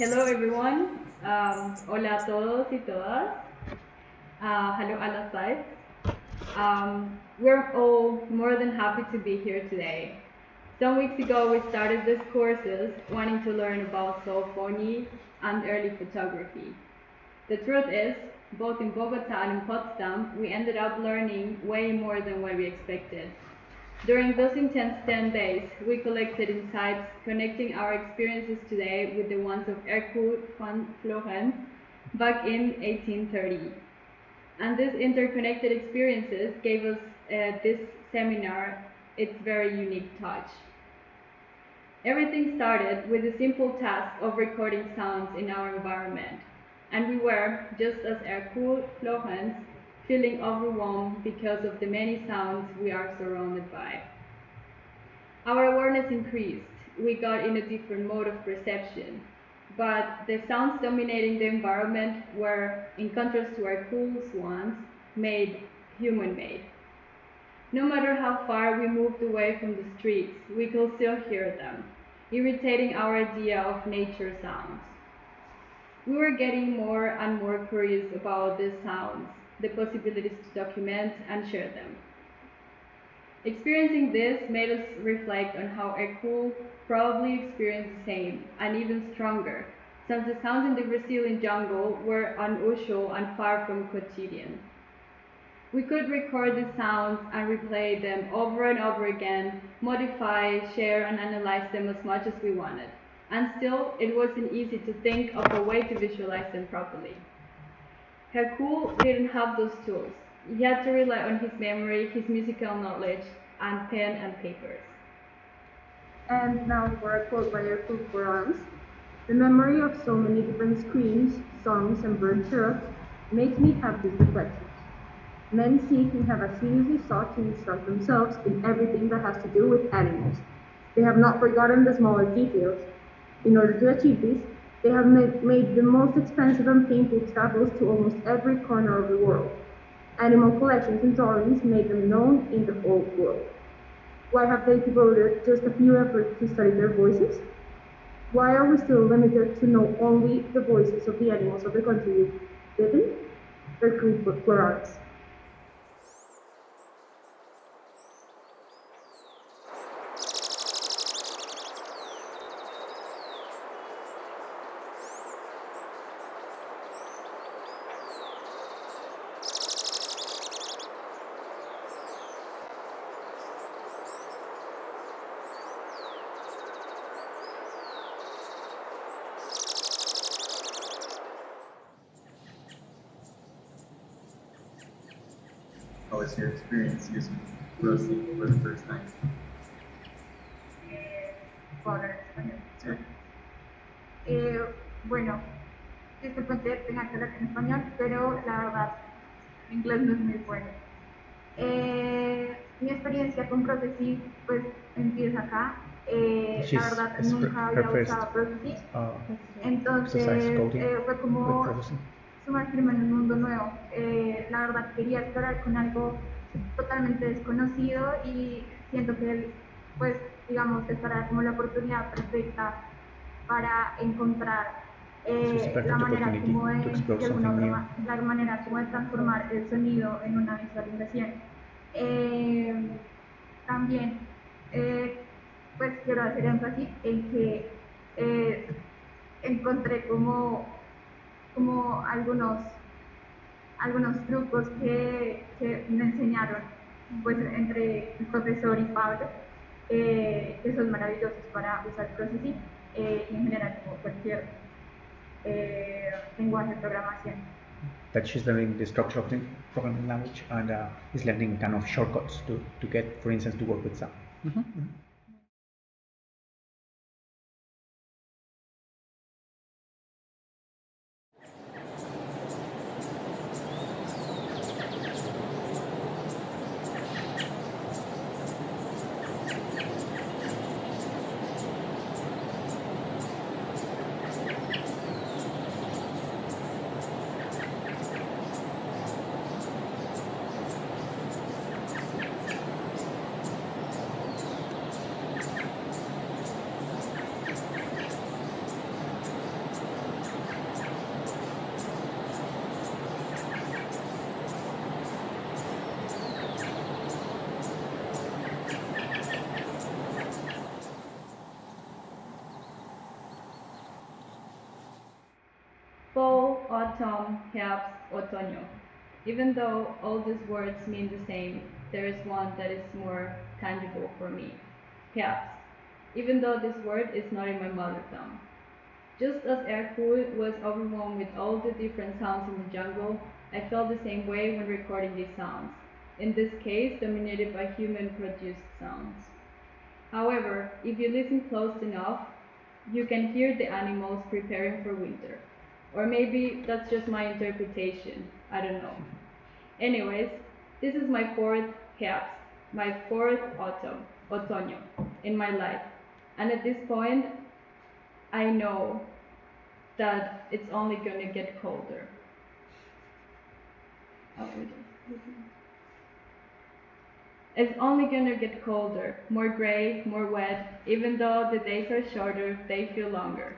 Hello everyone. Hola a todos y todas. Hello a las sides. We're all more than happy to be here today. Some weeks ago we started these courses wanting to learn about Zoophonie and early photography. The truth is, both in Bogota and in Potsdam, we ended up learning way more than what we expected. During those intense 10 days, we collected insights connecting our experiences today with the ones of Hercule van Florence back in 1830. And these interconnected experiences gave us this seminar its very unique touch. Everything started with the simple task of recording sounds in our environment, and we were, just as Hercule Florence, feeling overwhelmed because of the many sounds we are surrounded by. Our awareness increased. We got in a different mode of perception, but the sounds dominating the environment were, in contrast to Hercule's ones, human-made. No matter how far we moved away from the streets, we could still hear them, irritating our idea of nature sounds. We were getting more and more curious about these sounds, the possibilities to document and share them. Experiencing this made us reflect on how Hercule probably experienced the same, and even stronger, since the sounds in the Brazilian jungle were unusual and far from quotidian. We could record the sounds and replay them over and over again, modify, share, and analyze them as much as we wanted. And still, it wasn't easy to think of a way to visualize them properly. Hercule didn't have those tools. He had to rely on his memory, his musical knowledge, and pen and papers. And now for a quote by Hercule Florence: "The memory of so many different screams, songs, and bird chirps makes me have these reflections. Men seek and have assiduously sought to instruct themselves in everything that has to do with animals. They have not forgotten the smallest details. In order to achieve this, they have made the most expensive and painful travels to almost every corner of the world. Animal collections and drawings made them known in the whole world. Why have they devoted just a few efforts to study their voices? Why are we still limited to know only the voices of the animals of the country we live in?" Hercule Florence. How was your experience using Rosie for the first time? Por español. Sí. Bueno, disculpen que tenga que hablar en español, pero la verdad, mi inglés no es muy bueno. Mi experiencia con Prophecy, pues empieza acá. La verdad, nunca había usado Prophecy. Entonces, fue como sumergirme en un mundo nuevo. La verdad, quería explorar con algo totalmente desconocido y siento que, pues, digamos, esta era como la oportunidad perfecta para encontrar la manera como de transformar el sonido en una visualización. También, pues quiero hacer énfasis en que encontré como algunos trucos que me enseñaron, pues, entre el profesor y Pablo, que son maravillosos para usar Processing y en general como cualquier lenguaje de programación. That she's learning the structure of the programming language and is learning kind of shortcuts to get, for instance, to work with sound. perhaps otoño. Even though all these words mean the same, there is one that is more tangible for me, perhaps, even though this word is not in my mother tongue. Just as Erkul was overwhelmed with all the different sounds in the jungle, I felt the same way when recording these sounds, in this case dominated by human-produced sounds. However, if you listen close enough, you can hear the animals preparing for winter. Or maybe that's just my interpretation, I don't know. Anyways, this is my fourth herbst, my fourth autumn, otoño, in my life. And at this point, I know that it's only gonna get colder. Oh, it's only gonna get colder, more gray, more wet. Even though the days are shorter, they feel longer.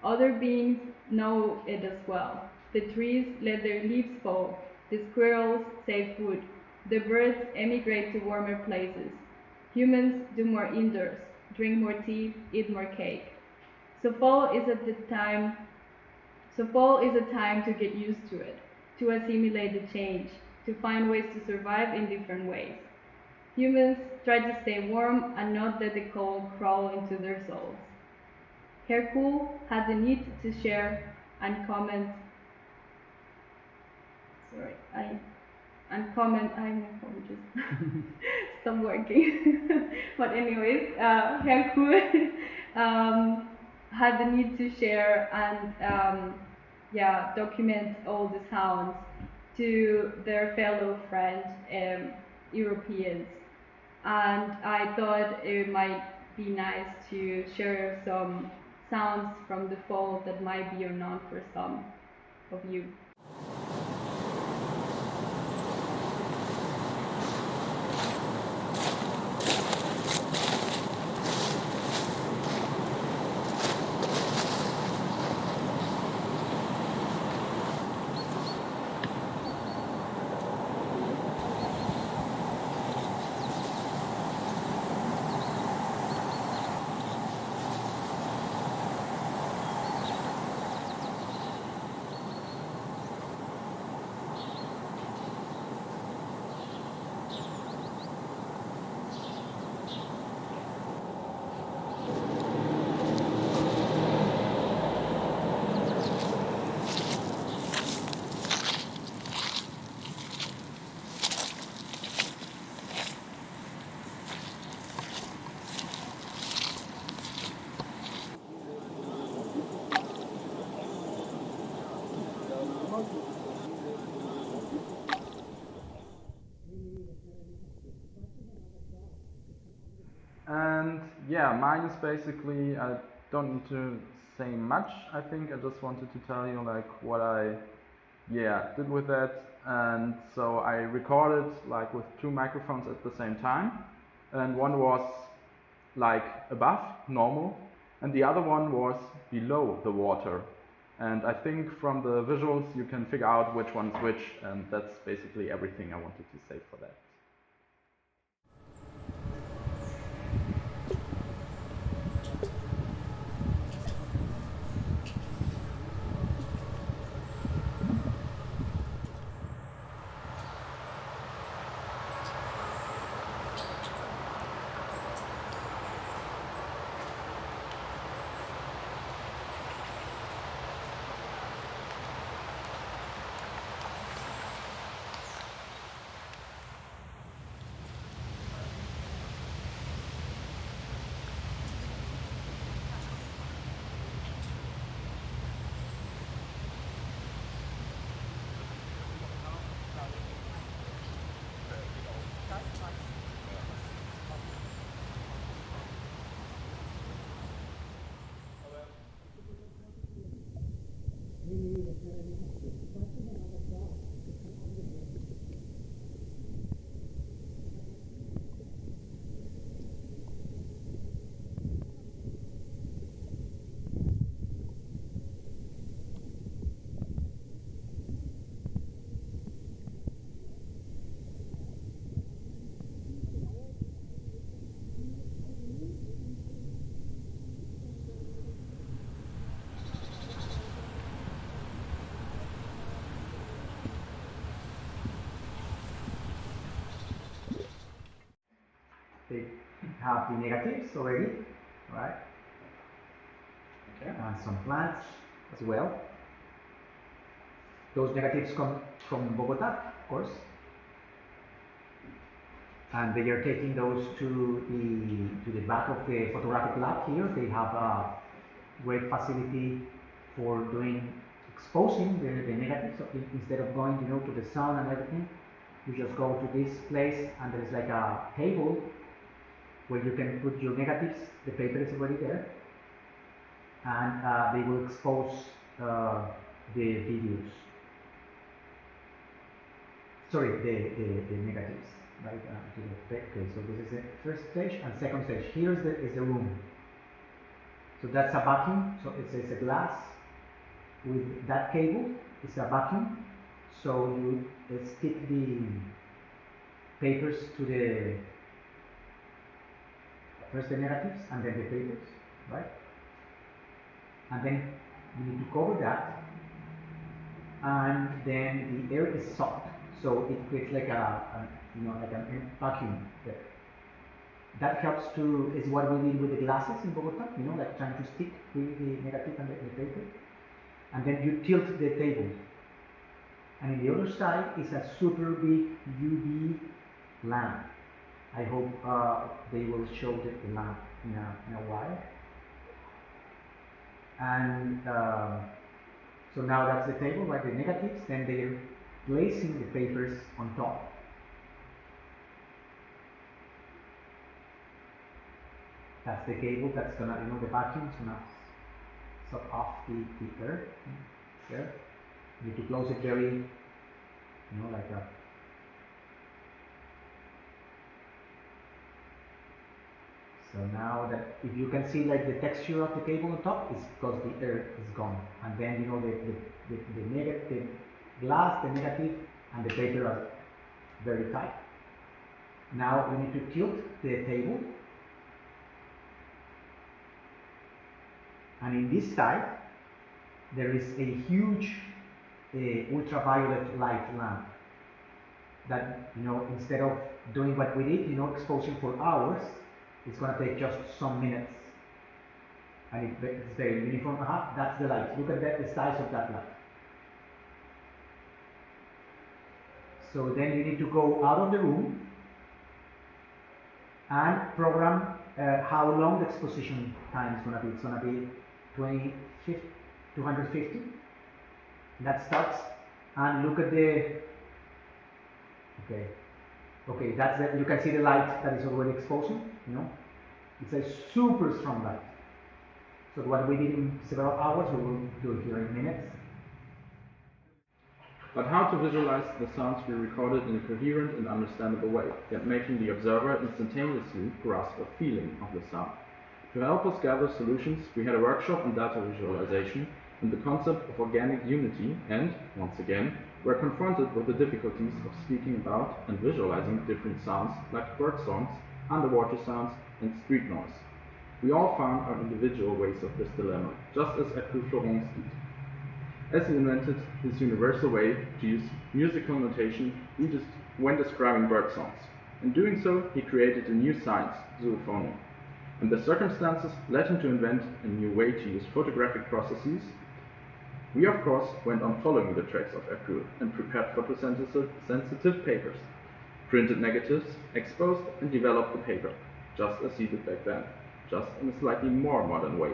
Other beings know it as well. The trees let their leaves fall. The squirrels save food. The birds emigrate to warmer places. Humans do more indoors, drink more tea, eat more cake. So fall is at the time So fall is a time to get used to it, to assimilate the change, to find ways to survive in different ways. Humans try to stay warm and not let the cold crawl into their souls. Hercule had the need to share and comment. Sorry, my phone just stopped working. But anyways, Hercule had the need to share and document all the sounds to their fellow friends, Europeans. And I thought it might be nice to share some sounds from the fall that might be unknown for some of you. And yeah, mine is basically, I don't need to say much. I think I just wanted to tell you like what I did with that. And so I recorded like with two microphones at the same time, and one was like above normal and the other one was below the water. And I think from the visuals you can figure out which one's which, and that's basically everything I wanted to say for that. they have the negatives already, right? Okay. And some plants as well. Those negatives come from Bogota, of course. And they are taking those to the back of the photographic lab here. They have a great facility for doing exposing the negatives. So instead of going, to the sun and everything, you just go to this place and there's like a table where you can put your negatives. The paper is already there, and they will expose the videos. Sorry, the negatives, right? Okay, so this is the first stage and second stage. Here is the room. So that's a vacuum. So it's a glass with that cable. It's a vacuum. So you stick the papers to the first the negatives and then the papers, right? And then you need to cover that, and then the air is sucked. So it creates like a vacuum there. That helps is what we did with the glasses in Bogota, like trying to stick with the negative and the paper. And then you tilt the table. And in the other side is a super big UV lamp. I hope they will show the lamp in a while. And so now that's the table, right? The negatives, then they're placing the papers on top. That's the cable that's gonna, the vacuum's gonna suck off the air there. You need to close it very, like that. So now that, if you can see like the texture of the cable on top, is because the air is gone. And then, the glass, the negative, and the paper are very tight. Now you need to tilt the table. And in this side, there is a huge ultraviolet light lamp that, instead of doing what we did, exposing for hours, it's going to take just some minutes. And it's very uniform. That's the light. Look at the size of that light. So then you need to go out of the room and program how long the exposition time is going to be. It's going to be 250. That starts, and look at the, okay, that's the, you can see the light that is already exposing, It's a super strong light. So what we did in several hours, we will do it here in minutes. But how to visualize the sounds we recorded in a coherent and understandable way, yet making the observer instantaneously grasp a feeling of the sound? To help us gather solutions, we had a workshop on data visualization and the concept of organic unity, and, once again, were confronted with the difficulties of speaking about and visualizing different sounds like bird songs, underwater sounds, and street noise. We all found our individual ways of this dilemma, just as Hercule Florence did. As he invented his universal way to use musical notation when describing bird songs. In doing so, he created a new science, Zoophonie. And the circumstances led him to invent a new way to use photographic processes. We, of course, went on following the tracks of Hercule and prepared photosensitive papers, printed negatives, exposed and developed the paper, just as he did back then, just in a slightly more modern way.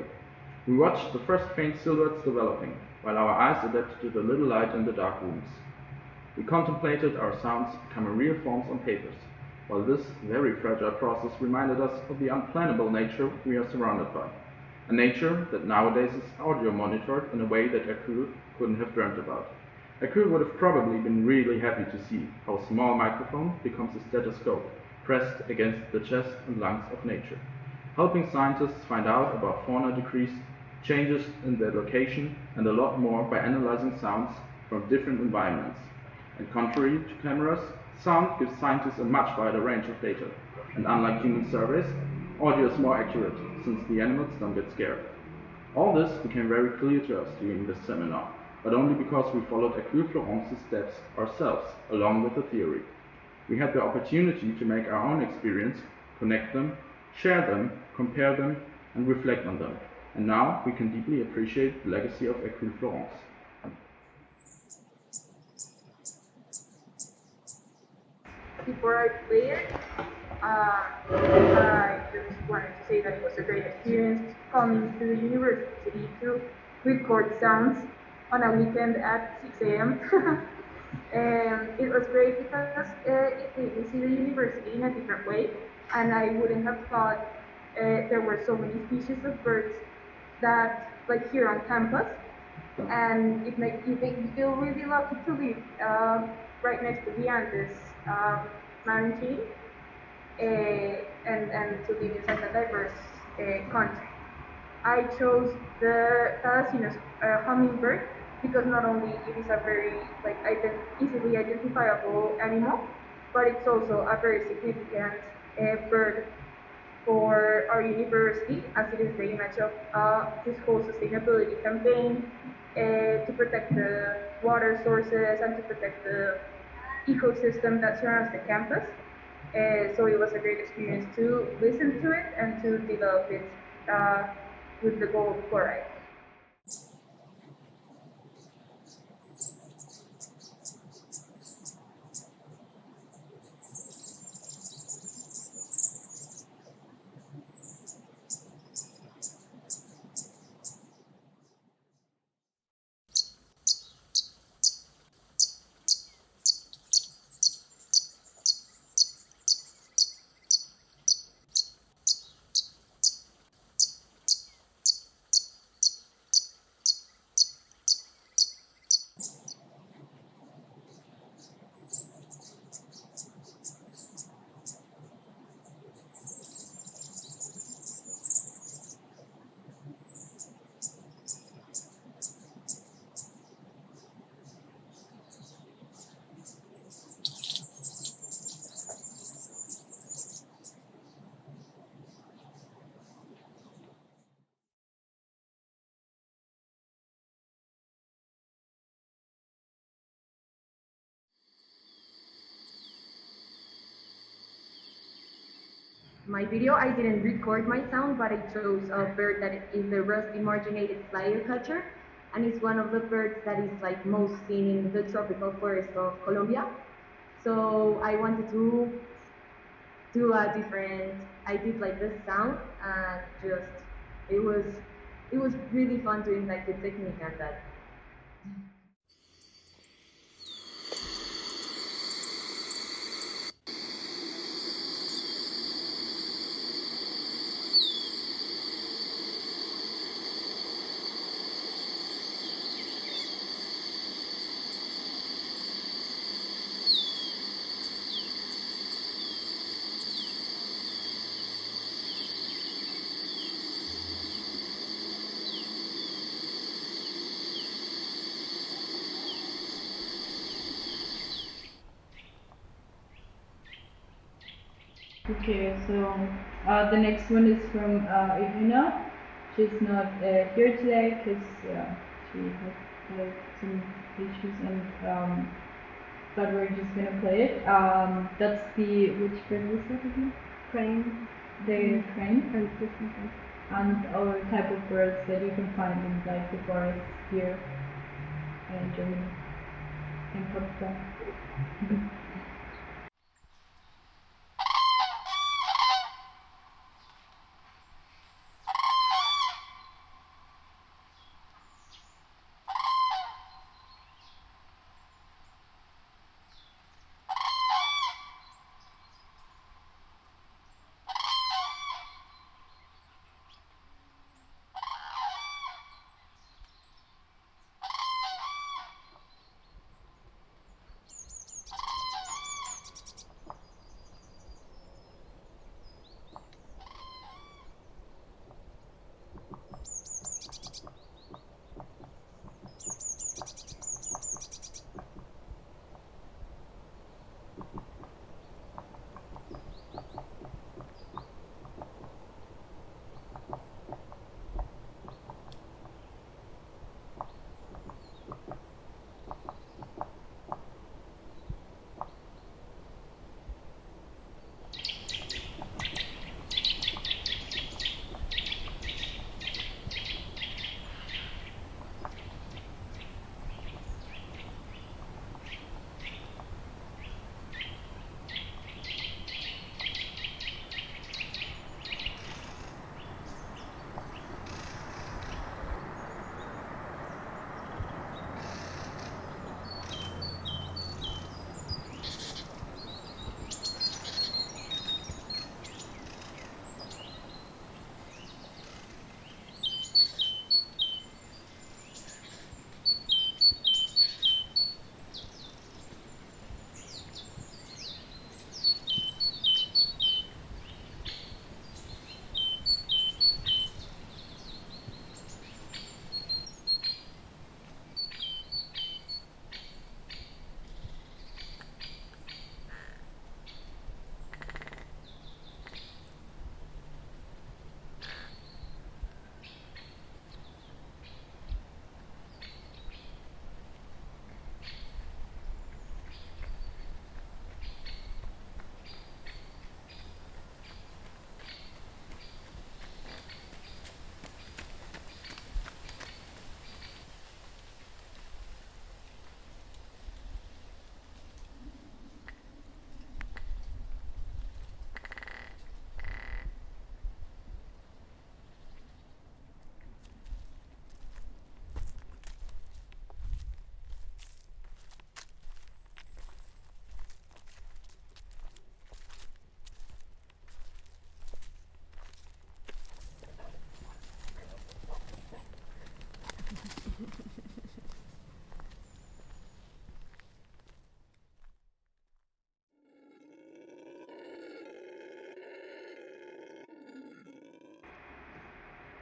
We watched the first faint silhouettes developing, while our eyes adapted to the little light in the dark rooms. We contemplated our sounds becoming real forms on papers, while this very fragile process reminded us of the unplannable nature we are surrounded by, a nature that nowadays is audio monitored in a way that Hercule couldn't have dreamt about. Hercule would have probably been really happy to see how a small microphone becomes a stethoscope pressed against the chest and lungs of nature, helping scientists find out about fauna decrease, changes in their location, and a lot more by analyzing sounds from different environments. And contrary to cameras, sound gives scientists a much wider range of data, and unlike human surveys, audio is more accurate, since the animals don't get scared. All this became very clear to us during this seminar, but only because we followed Hercule Florence's steps ourselves, along with the theory. We had the opportunity to make our own experience connect them, share them, compare them, and reflect on them. And now we can deeply appreciate the legacy of École Florence. Before I play it, I just wanted to say that it was a great experience coming to the university to record sounds on a weekend at 6 a.m. And it was great because it made me see the university in a different way, and I wouldn't have thought there were so many species of birds that, like here on campus, and it makes you feel really lucky to live right next to the Andes mountain and to live in such a diverse country. I chose the Tadasinos hummingbird because not only it is a very easily identifiable animal, but it's also a very significant bird for our university, as it is the image of this whole sustainability campaign to protect the water sources and to protect the ecosystem that surrounds the campus. So it was a great experience to listen to it and to develop it with the goal of chloride. My video, I didn't record my sound, but I chose a bird that is the rusty marginated flycatcher, and it's one of the birds that is like most seen in the tropical forest of Colombia. So I wanted to do a different. I did like the sound, and just it was it was really fun doing like the technique and that. Okay, so the next one is from Irina. She's not here today because she had some issues, and but we're just gonna play it. That's the which bird was that again? Crane. The crane And and other type of birds that you can find in like the forests here in Germany, in Potsdam.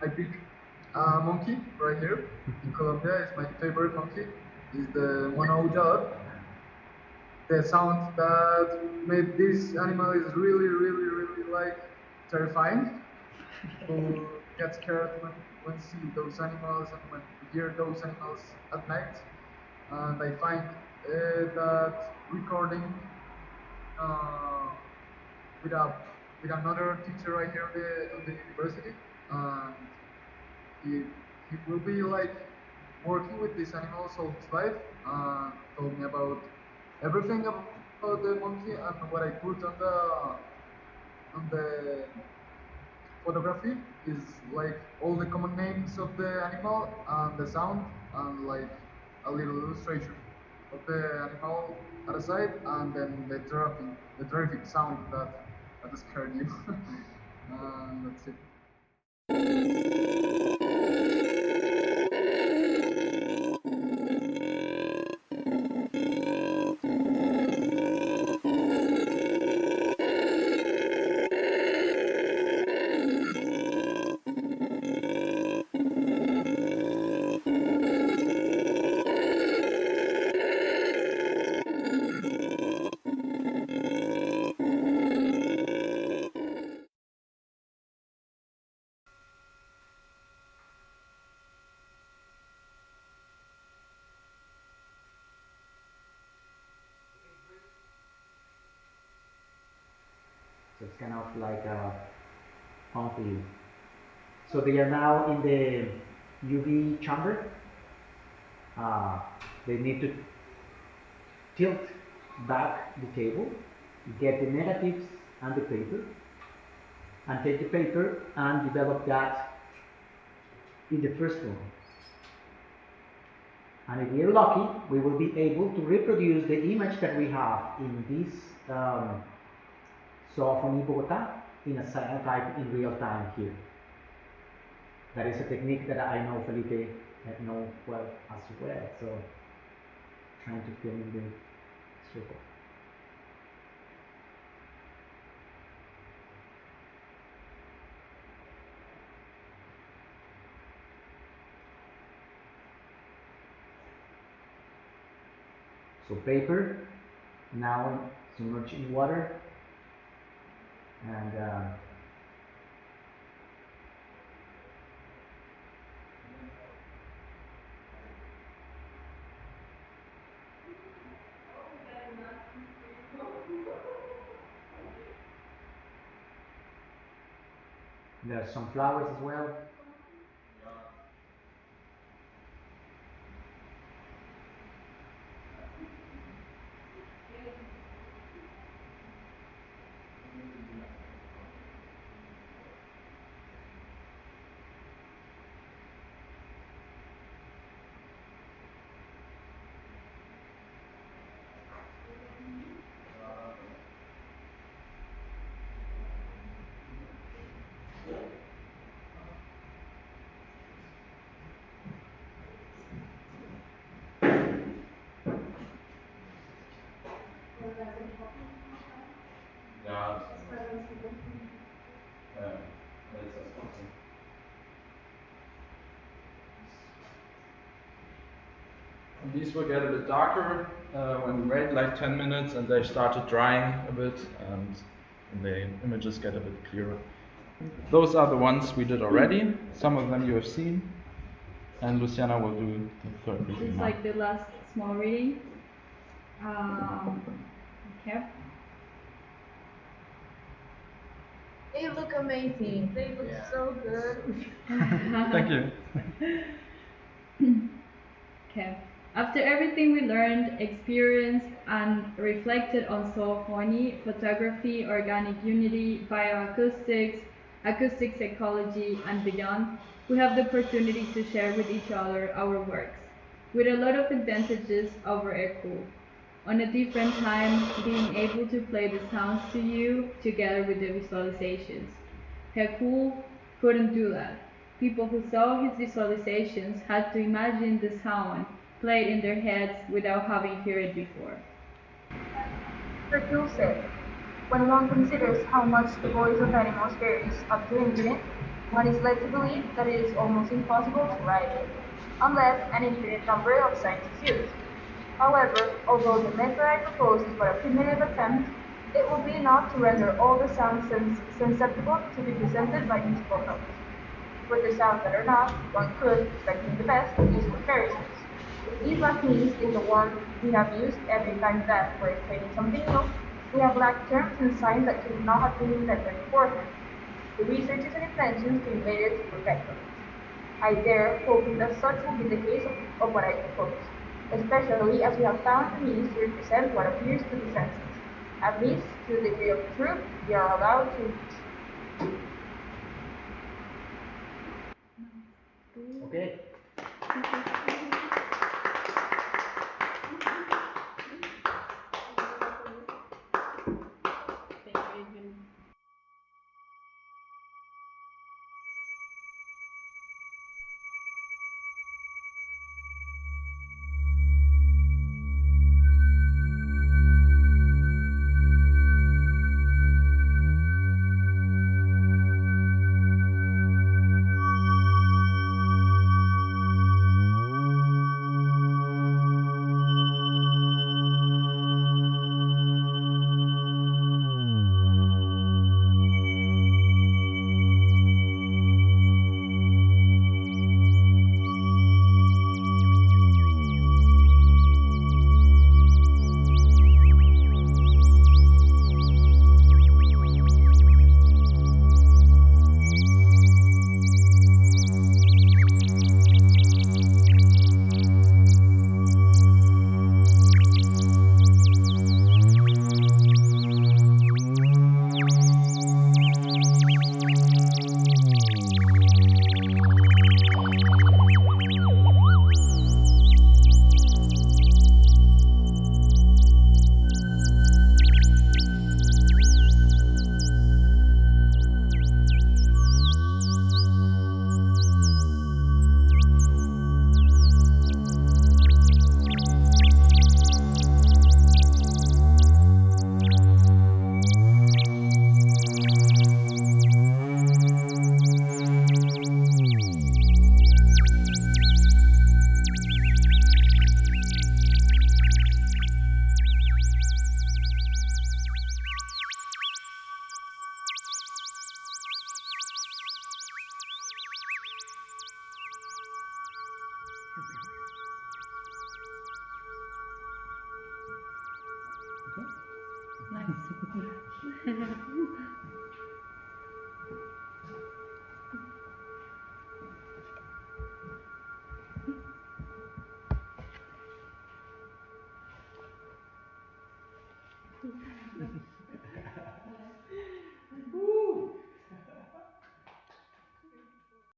I pick a monkey right here in Colombia. It's my favorite monkey. Is the mono dog. The sound that made this animal is really, really, really like terrifying. People get scared when see those animals and when hear those animals at night. And I find that recording uh, with a with another teacher right here on the university, and he he will be like working with these animals all his life, and told me about everything about the monkey and what I put on the photography is like all the common names of the animal and the sound and like a little illustration of the animal at a side and then the terrific sound that scared you. And that's it. So it's kind of like fun for you. So they are now in the UV chamber. Uh, they need to tilt back the table, get the negatives and the paper, and take the paper and develop that in the first room. And if we are lucky, we will be able to reproduce the image that we have in this Zoophonie Bogota in a cyanotype in real time here. That is a technique that I know Felipe know well as well, so trying to fill in the circle. So paper, now submerged in water, and there's some flowers as well. Ja, that's awesome. And these will get a bit darker when we wait like 10 minutes and they started drying a bit and the images get a bit clearer. Those are the ones we did already. Some of them you have seen. And Luciana will do the third This reading is now. like the last small reading. Okay. They look amazing. They look so good. Thank you. Okay. After everything we learned, experienced, and reflected on Zoophonie, photography, organic unity, bioacoustics, acoustic psychology, and beyond, we have the opportunity to share with each other our works, with a lot of advantages over Echo. On a different time, being able to play the sounds to you together with the visualizations. Hercule couldn't do that. People who saw his visualizations had to imagine the sound played in their heads without having heard it before. Hercule said, when one considers how much the voice of animals varies up to infinite, One is led to believe that it is almost impossible to write it, unless an infinite number of signs is used. However, although the method I propose is but a primitive attempt, it will be enough to render all the sounds susceptible to be presented by musical notes. For the sounds that are not, one could, expecting the best, use comparisons. These last means is the one we have used every time that, for explaining something new, we have lacked terms and signs that could not have been invented beforehand. The researches and inventions being related to perfection. I dare hoping that such will be the case of what I propose, especially as we have found the means to represent what appears to the senses, at least to the degree of truth we are allowed to reach. Okay. Nice.